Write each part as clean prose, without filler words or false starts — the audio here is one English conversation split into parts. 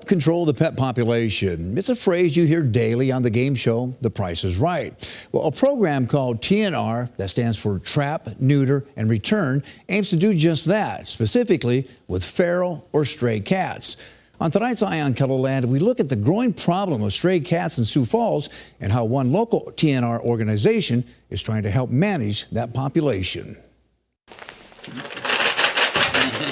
Help control the pet population. It's a phrase you hear daily on the game show, The Price is Right. Well, a program called TNR, that stands for Trap, Neuter, and Return, aims to do just that, specifically with feral or stray cats. On tonight's Eye on Kettleland, we look at the growing problem of stray cats in Sioux Falls and how one local TNR organization is trying to help manage that population.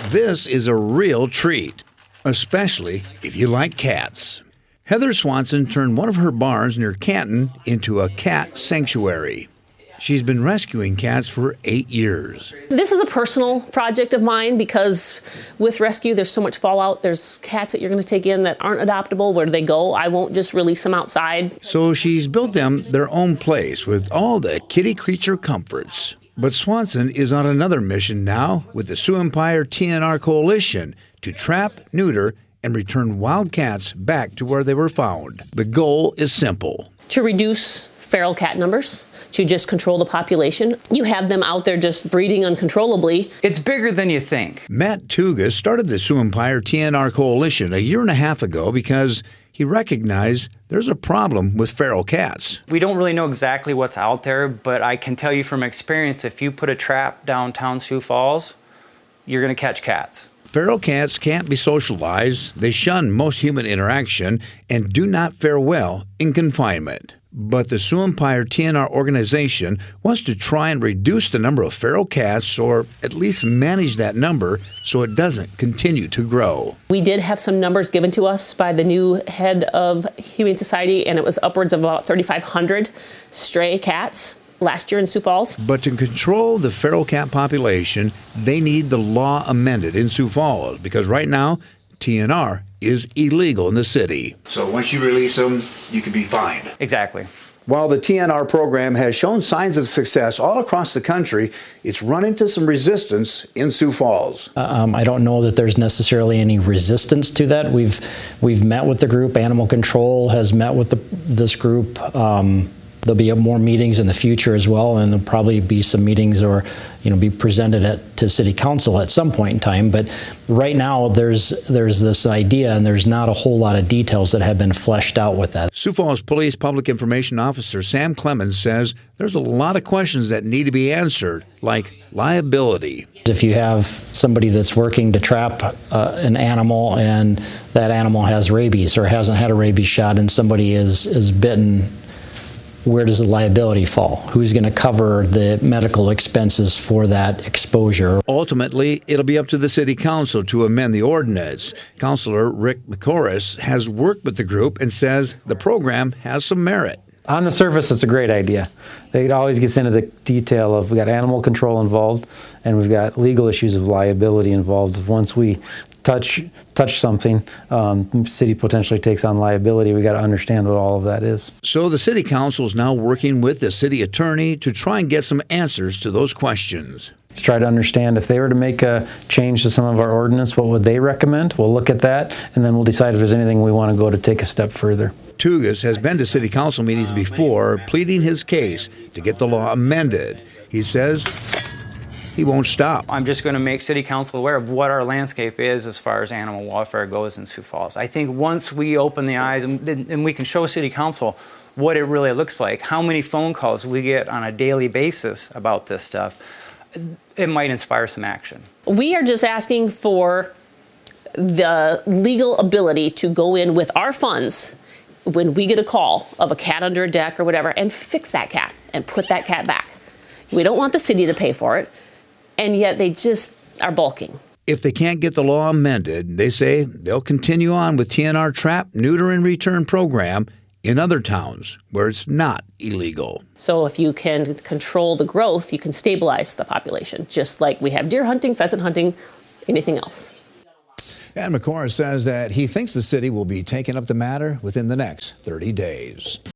This is a real treat, especially if you like cats. Heather Swanson turned one of her barns near Canton into a cat sanctuary. She's been rescuing cats for 8 years. This is a personal project of mine because with rescue, there's so much fallout. There's cats that you're going to take in that aren't adoptable. Where do they go? I won't just release them outside. So she's built them their own place with all the kitty creature comforts. But Swanson is on another mission now with the Sioux Empire TNR Coalition to trap, neuter, and return wild cats back to where they were found. The goal is simple. To reduce feral cat numbers, to just control the population. You have them out there just breeding uncontrollably. It's bigger than you think. Matt Tugas started the Sioux Empire TNR Coalition a year and a half ago because he recognized there's a problem with feral cats. We don't really know exactly what's out there, but I can tell you from experience, if you put a trap downtown Sioux Falls, you're going to catch cats. Feral cats can't be socialized, they shun most human interaction, and do not fare well in confinement. But the Sioux Empire TNR organization wants to try and reduce the number of feral cats, or at least manage that number so it doesn't continue to grow. We did have some numbers given to us by the new head of Humane Society, and it was upwards of about 3,500 stray cats last year in Sioux Falls. But to control the feral cat population, they need the law amended in Sioux Falls, because right now, TNR is illegal in the city. So once you release them, you can be fined. Exactly. While the TNR program has shown signs of success all across the country, it's run into some resistance in Sioux Falls. I don't know that there's necessarily any resistance to that. We've met with the group. Animal Control has met with this group. There'll be more meetings in the future as well, and there'll probably be some meetings or, be presented to City Council at some point in time. But right now, there's this idea, and there's not a whole lot of details that have been fleshed out with that. Sioux Falls Police Public Information Officer Sam Clemens says there's a lot of questions that need to be answered, like liability. If you have somebody that's working to trap an animal and that animal has rabies or hasn't had a rabies shot and somebody is bitten, where does the liability fall? Who's going to cover the medical expenses for that exposure? Ultimately, it'll be up to the City Council to amend the ordinance. Councilor Rick McCorris has worked with the group and says the program has some merit. On the surface, it's a great idea. It always gets into the detail of, we got animal control involved, and we've got legal issues of liability involved. Once we touch something, city potentially takes on liability. We got to understand what all of that is. So the City Council is now working with the city attorney to try and get some answers to those questions. To try to understand if they were to make a change to some of our ordinance, what would they recommend? We'll look at that, and then we'll decide if there's anything we want to go to take a step further. Tugas has been to City Council meetings before, pleading his case to get the law amended. He says he won't stop. I'm just going to make City Council aware of what our landscape is as far as animal welfare goes in Sioux Falls. I think once we open the eyes and we can show City Council what it really looks like, how many phone calls we get on a daily basis about this stuff, it might inspire some action. We are just asking for the legal ability to go in with our funds when we get a call of a cat under a deck or whatever and fix that cat and put that cat back. We don't want the city to pay for it, and yet they just are balking. If they can't get the law amended, they say they'll continue on with TNR Trap, Neuter, and Return program in other towns where it's not illegal. So if you can control the growth, you can stabilize the population, just like we have deer hunting, pheasant hunting, anything else. And McCorris says that he thinks the city will be taking up the matter within the next 30 days.